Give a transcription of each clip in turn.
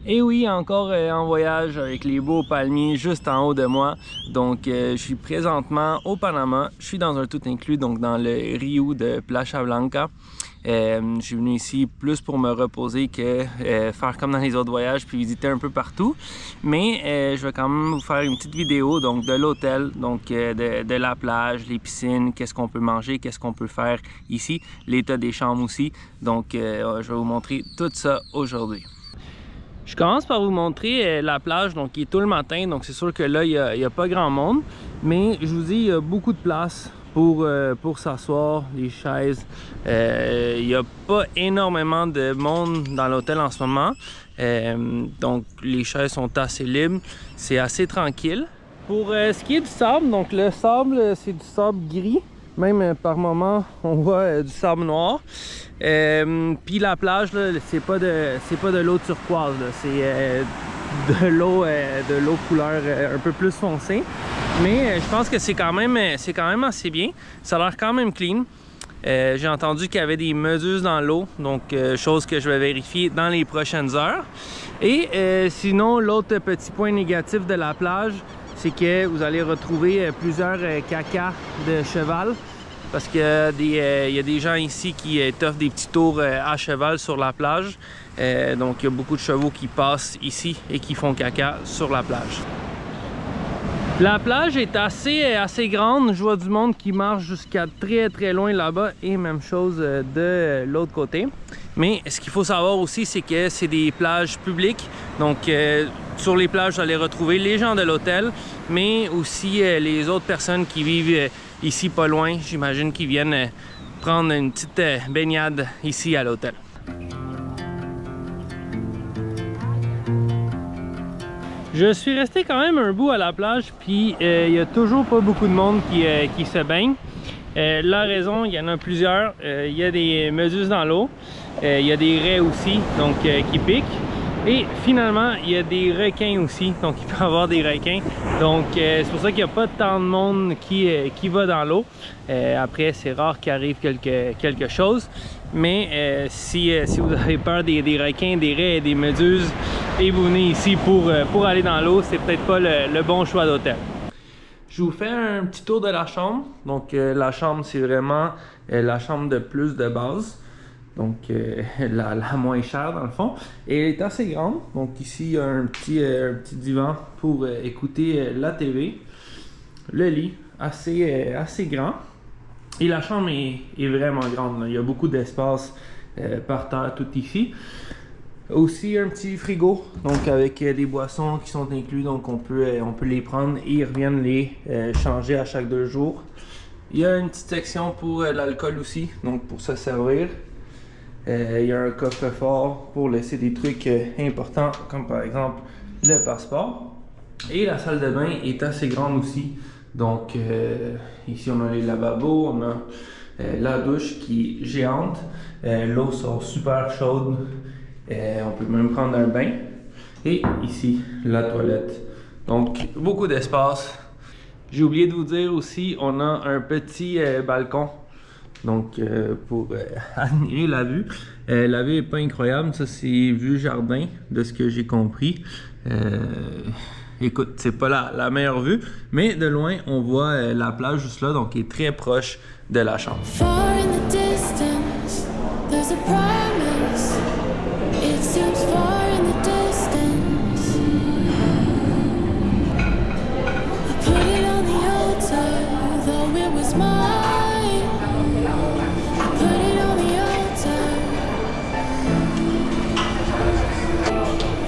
Et oui, encore en voyage avec les beaux palmiers juste en haut de moi. Donc, je suis présentement au Panama. Je suis dans un tout inclus, donc dans le Rio de Playa Blanca. Je suis venu ici plus pour me reposer que faire comme dans les autres voyages puis visiter un peu partout. Mais je vais quand même vous faire une petite vidéo donc de l'hôtel, donc de la plage, les piscines, qu'est-ce qu'on peut manger, qu'est-ce qu'on peut faire ici, l'état des chambres aussi. Donc, je vais vous montrer tout ça aujourd'hui. Je commence par vous montrer la plage, donc qui est tout le matin, donc c'est sûr que là, il n'y a pas grand monde, mais je vous dis, il y a beaucoup de place pour s'asseoir, les chaises. Il n'y a pas énormément de monde dans l'hôtel en ce moment, donc les chaises sont assez libres, c'est assez tranquille. Pour ce qui est du sable, donc le sable, c'est du sable gris. Même par moment, on voit du sable noir. Puis la plage, c'est pas de l'eau turquoise, c'est de l'eau couleur un peu plus foncée. Mais je pense que c'est quand même assez bien. Ça a l'air quand même clean. J'ai entendu qu'il y avait des méduses dans l'eau, donc chose que je vais vérifier dans les prochaines heures. Et sinon, l'autre petit point négatif de la plage, c'est que vous allez retrouver plusieurs cacas de cheval parce qu'il y a des gens ici qui t'offrent des petits tours à cheval sur la plage. Donc il y a beaucoup de chevaux qui passent ici et qui font caca sur la plage. La plage est assez grande. Je vois du monde qui marche jusqu'à très loin là-bas et même chose de l'autre côté. Mais ce qu'il faut savoir aussi, c'est que c'est des plages publiques. Donc sur les plages, vous allez retrouver les gens de l'hôtel, mais aussi les autres personnes qui vivent ici pas loin. J'imagine qu'ils viennent prendre une petite baignade ici à l'hôtel. Je suis resté quand même un bout à la plage, puis il n'y a toujours pas beaucoup de monde qui se baigne. La raison, il y en a plusieurs. Il y a des méduses dans l'eau, il y a des raies aussi, donc qui piquent. Et finalement, il y a des requins aussi, donc il peut y avoir des requins. Donc c'est pour ça qu'il n'y a pas tant de monde qui va dans l'eau. Après, c'est rare qu'il arrive quelque chose. Mais si vous avez peur des requins, des raies et des méduses, et vous venez ici pour aller dans l'eau, c'est peut-être pas le bon choix d'hôtel. Je vous fais un petit tour de la chambre. Donc la chambre, c'est vraiment la chambre de plus de base. Donc la moins chère dans le fond. Et elle est assez grande. Donc ici, il y a un petit divan pour écouter la TV. Le lit, assez grand. Et la chambre est vraiment grande, là. Il y a beaucoup d'espace par terre tout ici. Aussi un petit frigo, donc avec des boissons qui sont inclus, donc on peut les prendre et ils reviennent les changer à chaque 2 jours. Il y a une petite section pour l'alcool aussi, donc pour se servir. Il y a un coffre-fort pour laisser des trucs importants, comme par exemple le passeport. Et la salle de bain est assez grande aussi. Donc ici on a les lavabos, on a la douche qui est géante. L'eau sort super chaude. On peut même prendre un bain. Et ici, la toilette. Donc, beaucoup d'espace. J'ai oublié de vous dire aussi, on a un petit balcon. Donc, pour admirer la vue. La vue n'est pas incroyable. Ça, c'est vue jardin, de ce que j'ai compris. Écoute, c'est pas la meilleure vue. Mais de loin, on voit la plage juste là. Donc, qui est très proche de la chambre. It seems far in the distance. I put it on the altar, though it was mine. I put it on the altar.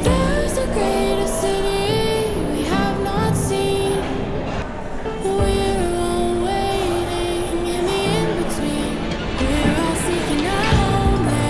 There's a greater city we have not seen. We're all waiting in the in-between. We're all seeking our homeland.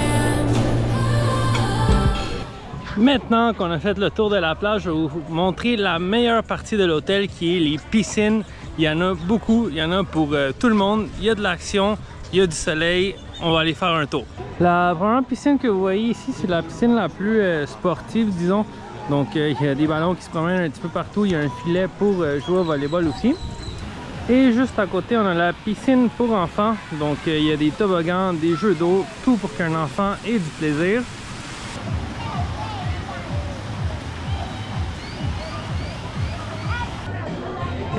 Maintenant qu'on a fait le tour de la plage, je vais vous montrer la meilleure partie de l'hôtel qui est les piscines. Il y en a beaucoup, il y en a pour tout le monde. Il y a de l'action, il y a du soleil. On va aller faire un tour. La première piscine que vous voyez ici, c'est la piscine la plus sportive, disons. Donc il y a des ballons qui se promènent un petit peu partout. Il y a un filet pour jouer au volleyball aussi. Et juste à côté, on a la piscine pour enfants. Donc il y a des toboggans, des jeux d'eau, tout pour qu'un enfant ait du plaisir.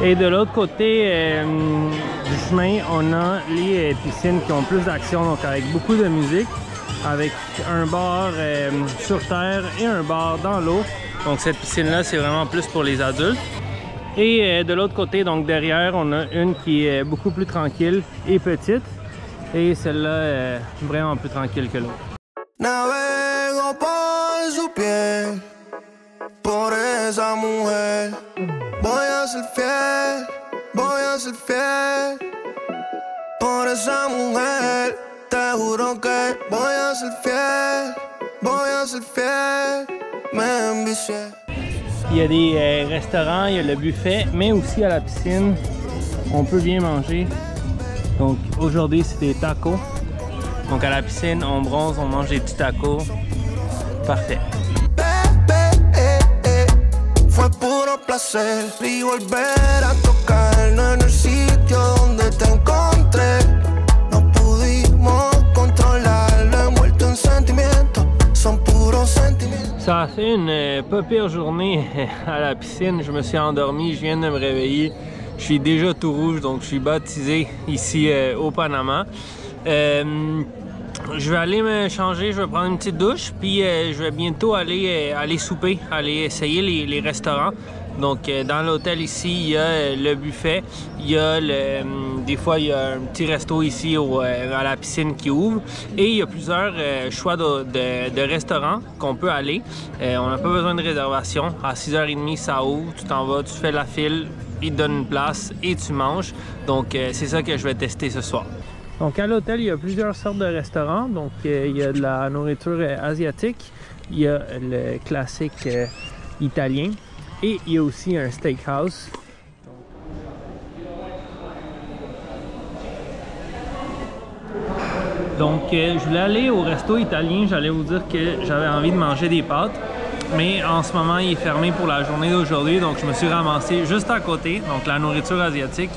Et de l'autre côté du chemin, on a les piscines qui ont plus d'action, donc avec beaucoup de musique, avec un bar sur terre et un bar dans l'eau. Donc cette piscine-là, c'est vraiment plus pour les adultes. Et de l'autre côté, donc derrière, on a une qui est beaucoup plus tranquille et petite. Et celle-là est vraiment plus tranquille que l'autre. Navego por su piel, por esa mujer. Voy a ser fiel, voy a ser fiel. Por esa mujer, te juro que voy a ser fiel, voy a ser fiel. Me envicié. Il y a des restaurants, il y a le buffet, mais aussi à la piscine, on peut bien manger. Donc aujourd'hui, c'est des tacos. Donc à la piscine, on bronze, on mange des petits tacos. Parfait. Fue puro placer y volver a tocarnos en el sitio donde te encontré. No pudimos controlarlo, envuelto en sentimientos, son puros sentimientos. Ça a fait une pas pire journée à la piscine. Je me suis endormi, je viens de me réveiller. Je suis déjà tout rouge, donc je suis baptisé ici au Panama. Je vais aller me changer, je vais prendre une petite douche, puis je vais bientôt aller souper, aller essayer les restaurants. Donc dans l'hôtel ici, il y a le buffet, il y a des fois il y a un petit resto ici à la piscine qui ouvre, et il y a plusieurs choix de restaurants qu'on peut aller. On n'a pas besoin de réservation, à 6h30 ça ouvre, tu t'en vas, tu fais la file, ils te donnent une place et tu manges. Donc c'est ça que je vais tester ce soir. Donc à l'hôtel, il y a plusieurs sortes de restaurants. Donc il y a de la nourriture asiatique, il y a le classique italien et il y a aussi un steakhouse. Donc je voulais aller au resto italien, j'allais vous dire que j'avais envie de manger des pâtes. Mais en ce moment, il est fermé pour la journée d'aujourd'hui, donc je me suis ramassé juste à côté, donc la nourriture asiatique.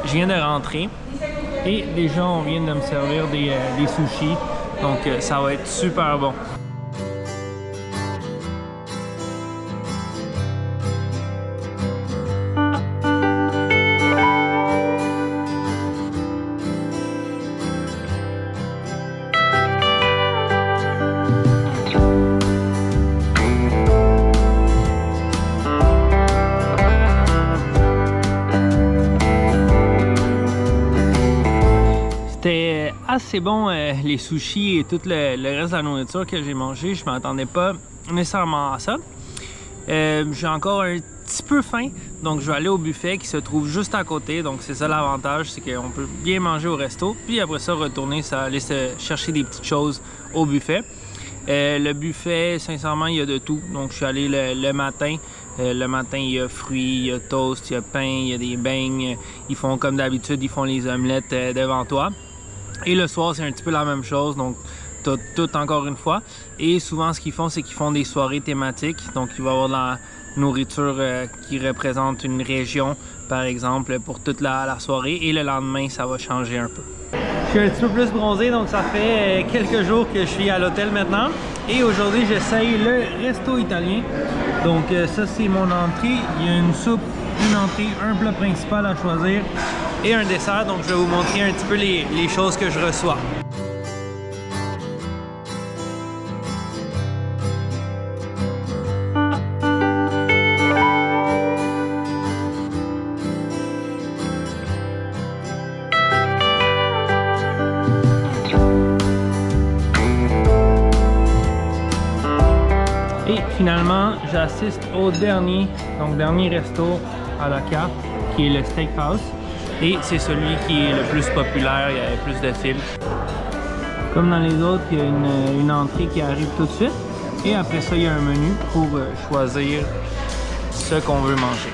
Je viens de rentrer et déjà on vient de me servir des sushis, donc ça va être super bon. C'était assez bon les sushis et tout le reste de la nourriture que j'ai mangé. Je m'attendais pas nécessairement à ça. J'ai encore un petit peu faim, donc je vais aller au buffet qui se trouve juste à côté. Donc c'est ça l'avantage, c'est qu'on peut bien manger au resto, puis après ça retourner, aller se chercher des petites choses au buffet. Le buffet, sincèrement, il y a de tout. Donc je suis allé le matin. Le matin, il y a fruits, il y a toast, il y a pain, il y a des beignes. Ils font comme d'habitude, ils font les omelettes devant toi. Et le soir, c'est un petit peu la même chose, donc t'as tout encore une fois. Et souvent, ce qu'ils font, c'est qu'ils font des soirées thématiques. Donc, il va y avoir de la nourriture qui représente une région, par exemple, pour toute la soirée. Et le lendemain, ça va changer un peu. Je suis un petit peu plus bronzé, donc ça fait quelques jours que je suis à l'hôtel maintenant. Et aujourd'hui, j'essaye le resto italien. Donc, ça, c'est mon entrée. Il y a une soupe, une entrée, un plat principal à choisir et un dessert. Donc je vais vous montrer un petit peu les choses que je reçois. Et finalement, j'assiste au dernier resto à la carte, qui est le Steakhouse. Et c'est celui qui est le plus populaire, il y a plus de fils. Comme dans les autres, il y a une entrée qui arrive tout de suite. Et après ça, il y a un menu pour choisir ce qu'on veut manger.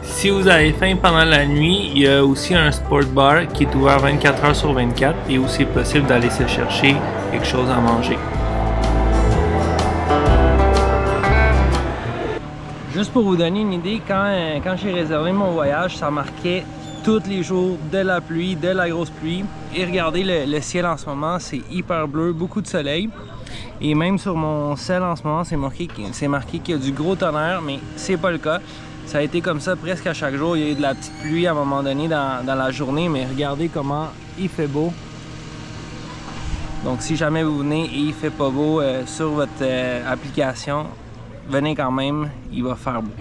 Si vous avez faim pendant la nuit, il y a aussi un sport bar qui est ouvert 24 heures sur 24 et où c'est possible d'aller se chercher quelque chose à manger. Juste pour vous donner une idée, quand j'ai réservé mon voyage, ça marquait tous les jours de la pluie, de la grosse pluie. Et regardez le ciel en ce moment, c'est hyper bleu, beaucoup de soleil. Et même sur mon cell en ce moment, c'est marqué qu'il y a du gros tonnerre, mais c'est pas le cas. Ça a été comme ça presque à chaque jour. Il y a eu de la petite pluie à un moment donné dans la journée, mais regardez comment il fait beau. Donc si jamais vous venez et il fait pas beau sur votre application, venez quand même, il va faire beau.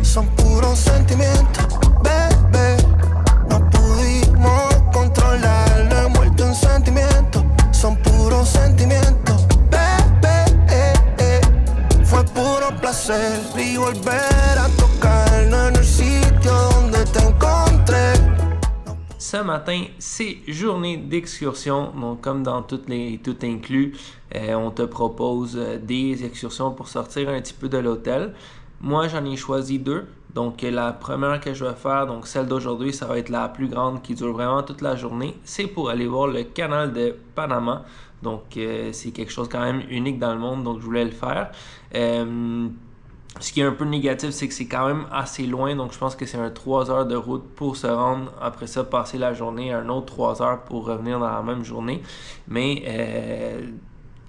Son puros sentimientos, bebé. No pudimos controlarlo, envuelto en sentimientos. Son puros sentimientos, bebé. Fue puro placer y volver a tocarnos en el sitio donde te encontré. Ce matin, c'est journée d'excursion. Donc, comme dans toutes les tout inclus, on te propose des excursions pour sortir un petit peu de l'hôtel. Moi, j'en ai choisi deux. Donc, la première que je vais faire, donc celle d'aujourd'hui, ça va être la plus grande qui dure vraiment toute la journée. C'est pour aller voir le canal de Panama. Donc, c'est quelque chose quand même unique dans le monde, donc je voulais le faire. Ce qui est un peu négatif, c'est que c'est quand même assez loin, donc je pense que c'est un 3 heures de route pour se rendre. Après ça, passer la journée, un autre 3 heures pour revenir dans la même journée. Mais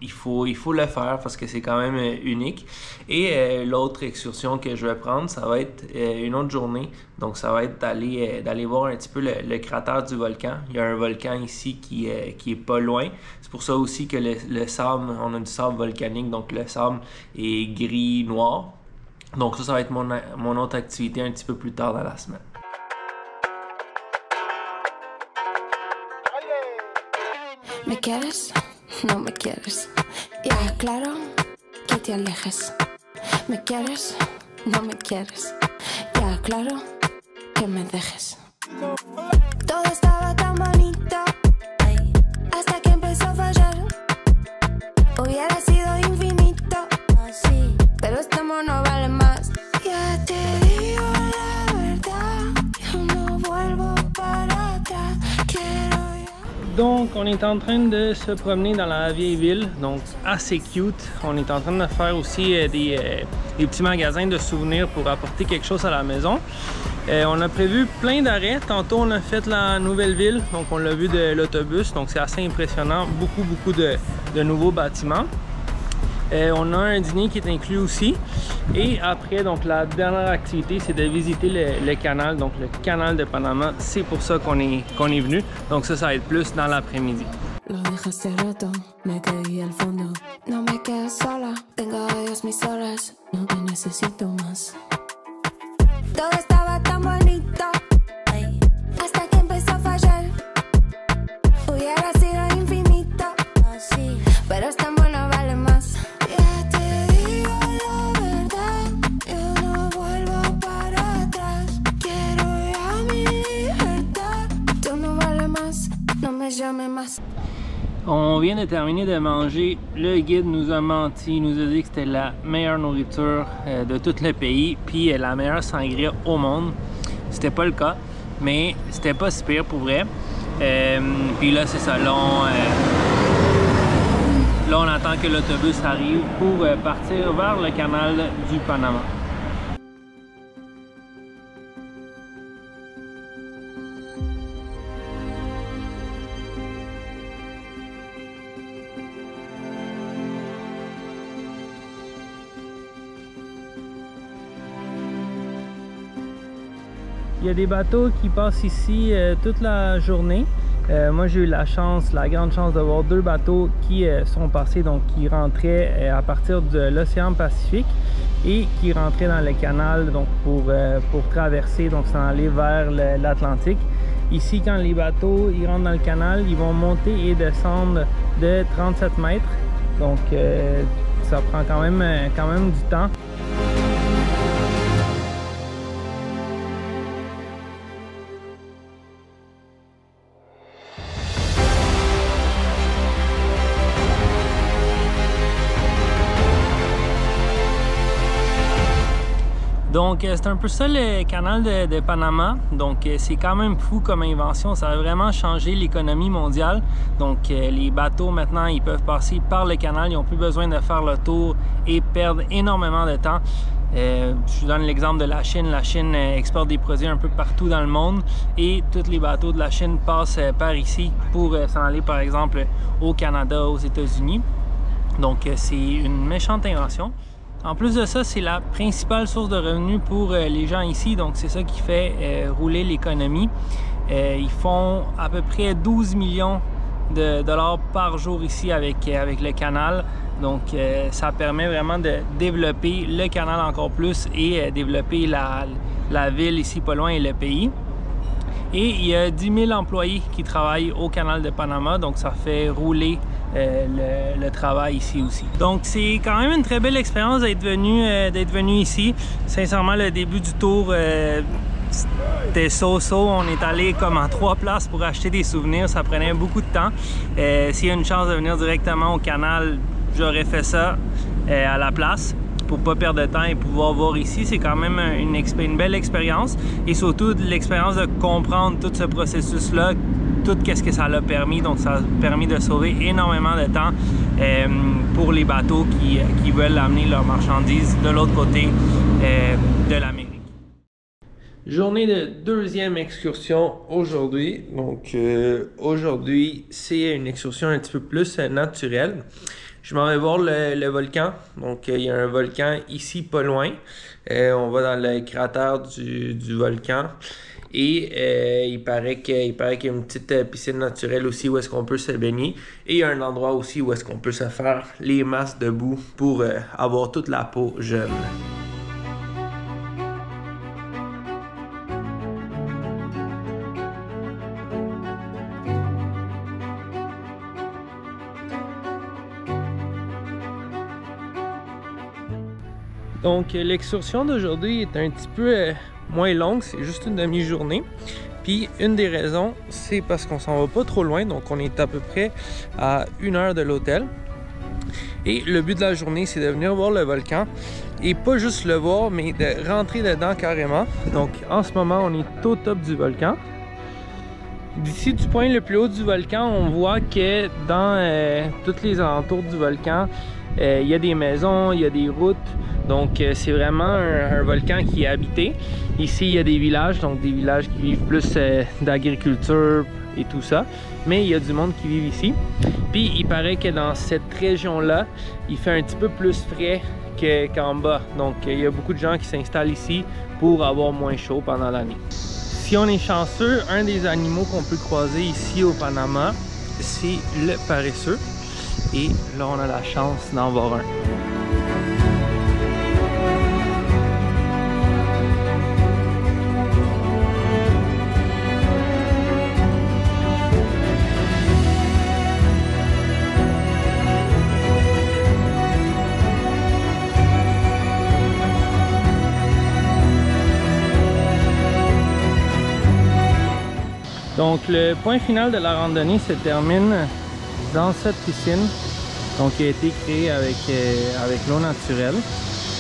il faut le faire parce que c'est quand même unique. Et l'autre excursion que je vais prendre, ça va être une autre journée. Donc ça va être d'aller voir un petit peu le cratère du volcan. Il y a un volcan ici qui est pas loin. C'est pour ça aussi que le sable, on a du sable volcanique, donc le sable est gris-noir. Donc ça va être mon autre activité un petit peu plus tard dans la semaine. ¿Me quieres? No me quieres. Ya, claro que te alejes. ¿Me quieres? No me quieres. Ya, claro que me dejes. Todo estaba tan bonito hasta que empezó a fallar. Hubiera sido infinito, pero este amor no vale más. Ya te digo la verdad, yo no vuelvo para atrás. Quiero Donc, on est en train de se promener dans la vieille ville, donc assez cute. On est en train de faire aussi des petits magasins de souvenirs pour apporter quelque chose à la maison. On a prévu plein d'arrêts. Tantôt, on a fait la nouvelle ville, donc on l'a vu de l'autobus, donc c'est assez impressionnant. Beaucoup de nouveaux bâtiments. On a un dîner qui est inclus aussi. Et après, donc la dernière activité, c'est de visiter le canal, donc le canal de Panama. C'est pour ça qu'on est venu. Donc ça va être plus dans l'après-midi. Lo dejaste roto, me caí al fondo. No me quedes sola, tengo a Dios mis horas. No te necesito más. Todo estaba tan bonito hasta que empezó a fallar. Hubiera sido infinito, pero es tan bueno, vale más. Ya te digo la verdad, yo no vuelvo para atrás. Quiero ya mi libertad. Tú no vale más, no me llames más. On vient de terminer de manger. Le guide nous a menti, il nous a dit que c'était la meilleure nourriture de tout le pays, puis la meilleure sangria au monde. C'était pas le cas, mais c'était pas si pire pour vrai. Puis là, c'est ça. Là, on attend que l'autobus arrive pour partir vers le canal du Panama. Il y a des bateaux qui passent ici toute la journée. Moi, j'ai eu la grande chance de voir deux bateaux qui sont passés, donc qui rentraient à partir de l'océan Pacifique et qui rentraient dans le canal donc pour traverser, donc s'en aller vers l'Atlantique. Ici, quand les bateaux ils rentrent dans le canal, ils vont monter et descendre de 37 mètres. Donc, ça prend quand même du temps. Donc, c'est un peu ça le canal de Panama. Donc, c'est quand même fou comme invention. Ça a vraiment changé l'économie mondiale. Donc, les bateaux, maintenant, ils peuvent passer par le canal. Ils n'ont plus besoin de faire le tour et perdre énormément de temps. Je donne l'exemple de la Chine. La Chine exporte des produits un peu partout dans le monde et tous les bateaux de la Chine passent par ici pour s'en aller par exemple au Canada, aux États-Unis. Donc c'est une méchante invention. En plus de ça, c'est la principale source de revenus pour les gens ici, donc c'est ça qui fait rouler l'économie. Ils font à peu près 12 millions de dollars par jour ici avec le canal. Donc ça permet vraiment de développer le canal encore plus et développer la ville ici pas loin et le pays. Et il y a 10 000 employés qui travaillent au canal de Panama, donc ça fait rouler le travail ici aussi. Donc c'est quand même une très belle expérience d'être venu ici. Sincèrement, le début du tour c'était so-so. On est allé comme en 3 places pour acheter des souvenirs, ça prenait beaucoup de temps. S'il y a une chance de venir directement au canal, j'aurais fait ça à la place pour pas perdre de temps et pouvoir voir ici. C'est quand même une belle expérience et surtout l'expérience de comprendre tout ce processus-là, tout ce que ça l'a permis. Donc ça a permis de sauver énormément de temps pour les bateaux qui veulent amener leurs marchandises de l'autre côté de l'Amérique. Journée de deuxième excursion aujourd'hui. Donc aujourd'hui, c'est une excursion un petit peu plus naturelle. Je m'en vais voir le volcan. Donc il y a un volcan ici pas loin. On va dans le cratère du volcan. Et il paraît qu'il y a une petite piscine naturelle aussi où est-ce qu'on peut se baigner. Et il y a un endroit aussi où est-ce qu'on peut se faire les masses de boue pour avoir toute la peau jeune. Donc l'excursion d'aujourd'hui est un petit peu moins longue, c'est juste une demi-journée. Puis une des raisons, c'est parce qu'on s'en va pas trop loin, donc on est à peu près à 1 heure de l'hôtel. Et le but de la journée, c'est de venir voir le volcan. Et pas juste le voir, mais de rentrer dedans carrément. Donc en ce moment, on est au top du volcan. D'ici du point le plus haut du volcan, on voit que dans tous les alentours du volcan, il y a des maisons, il y a des routes. Donc c'est vraiment un volcan qui est habité. Ici il y a des villages, donc des villages qui vivent plus d'agriculture et tout ça. Mais il y a du monde qui vit ici. Puis il paraît que dans cette région-là, il fait un petit peu plus frais qu'en bas. Donc il y a beaucoup de gens qui s'installent ici pour avoir moins chaud pendant l'année. Si on est chanceux, un des animaux qu'on peut croiser ici au Panama, c'est le paresseux. Et là on a la chance d'en voir un. Donc le point final de la randonnée se termine dans cette piscine, donc qui a été créée avec l'eau naturelle.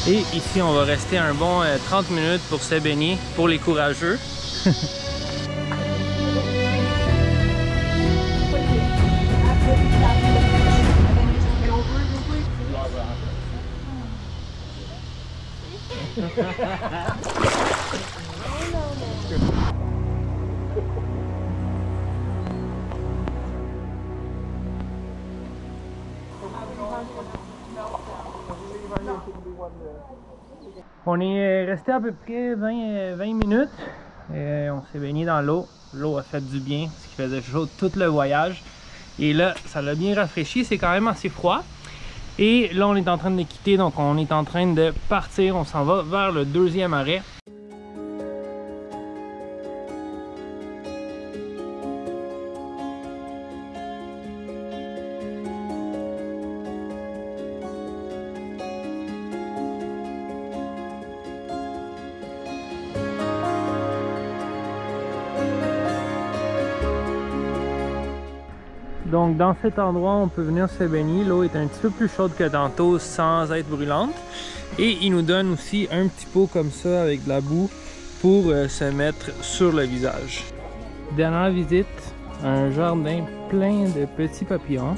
Et ici on va rester un bon 30 minutes pour se baigner pour les courageux. On est resté à peu près 20 minutes et on s'est baigné dans l'eau. L'eau a fait du bien, ce qui faisait chaud tout le voyage. Et là, ça l'a bien rafraîchi, c'est quand même assez froid. Et là, on est en train de quitter, donc on est en train de partir. On s'en va vers le deuxième arrêt. Donc dans cet endroit, on peut venir se baigner. L'eau est un petit peu plus chaude que tantôt sans être brûlante. Et il nous donne aussi un petit pot comme ça avec de la boue pour se mettre sur le visage. Dernière visite, un jardin plein de petits papillons.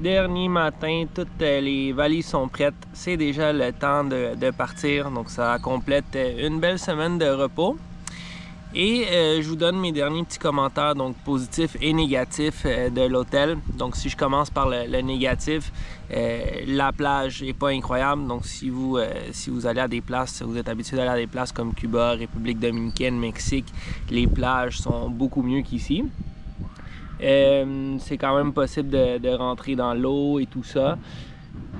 dernier matin, toutes les valises sont prêtes. C'est déjà le temps de partir. Donc ça complète une belle semaine de repos. Et je vous donne mes derniers petits commentaires, donc positifs et négatifs de l'hôtel. Donc si je commence par le négatif, la plage n'est pas incroyable. Donc si vous allez à des places, vous êtes habitué d'aller à des places comme Cuba, République dominicaine, Mexique, les plages sont beaucoup mieux qu'ici. C'est quand même possible de rentrer dans l'eau et tout ça.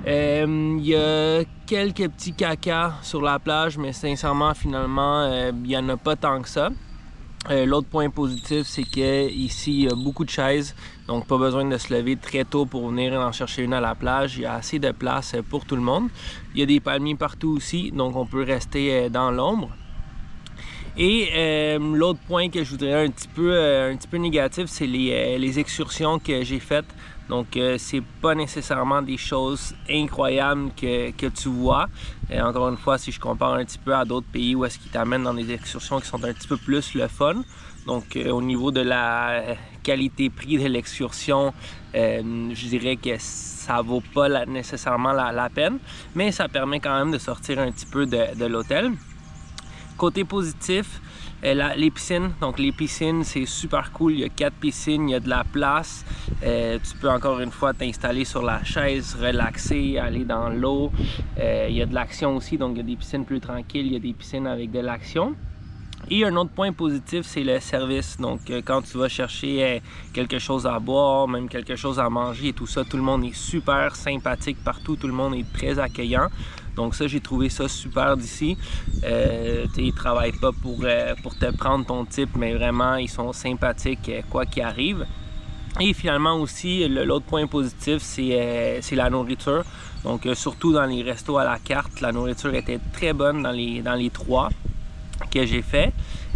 Il y a quelques petits cacas sur la plage, mais sincèrement, finalement, il n'y en a pas tant que ça. L'autre point positif, c'est qu'ici, il y a beaucoup de chaises, donc pas besoin de se lever très tôt pour venir en chercher une à la plage. Il y a assez de place pour tout le monde. Il y a des palmiers partout aussi, donc on peut rester dans l'ombre. Et l'autre point que je voudrais un petit peu négatif, c'est les excursions que j'ai faites. Donc, c'est pas nécessairement des choses incroyables que tu vois. Encore une fois, si je compare un petit peu à d'autres pays où est-ce qu'ils t'amènent dans des excursions qui sont un petit peu plus le fun. Donc, au niveau de la qualité-prix de l'excursion, je dirais que ça vaut pas nécessairement la peine. Mais ça permet quand même de sortir un petit peu de l'hôtel. Côté positif, les piscines. Donc les piscines, c'est super cool. Il y a 4 piscines, il y a de la place. Tu peux encore une fois t'installer sur la chaise, relaxer, aller dans l'eau. Il y a de l'action aussi, donc il y a des piscines plus tranquilles, il y a des piscines avec de l'action. Et un autre point positif, c'est le service. Donc, quand tu vas chercher quelque chose à boire, même quelque chose à manger et tout ça, tout le monde est super sympathique partout. Tout le monde est très accueillant. Donc ça, j'ai trouvé ça super d'ici. Ils ne travaillent pas pour te prendre ton type, mais vraiment, ils sont sympathiques quoi qu'il arrive. Et finalement aussi, l'autre point positif, c'est la nourriture. Donc, surtout dans les restos à la carte, la nourriture était très bonne dans les 3 que j'ai fait.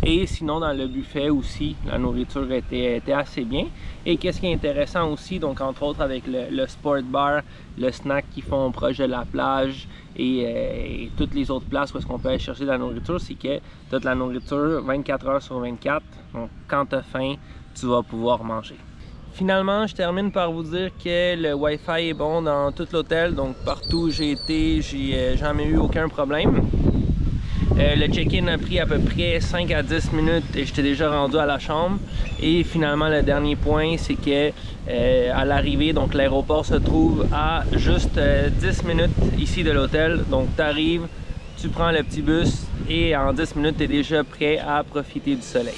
Et sinon, dans le buffet aussi, la nourriture était assez bien. Et qu'est-ce qui est intéressant aussi, donc entre autres avec le sport bar, le snack qu'ils font proche de la plage et toutes les autres places où est-ce qu'on peut aller chercher de la nourriture, c'est que tu as de la nourriture 24 heures sur 24. Donc quand tu as faim, tu vas pouvoir manger. Finalement, je termine par vous dire que le Wi-Fi est bon dans tout l'hôtel. Donc partout où j'ai été, j'ai jamais eu aucun problème. Le check-in a pris à peu près 5 à 10 minutes et j'étais déjà rendu à la chambre. Et finalement, le dernier point, c'est que à l'arrivée, donc l'aéroport se trouve à juste 10 minutes ici de l'hôtel. Donc tu arrives, tu prends le petit bus et en 10 minutes, tu es déjà prêt à profiter du soleil.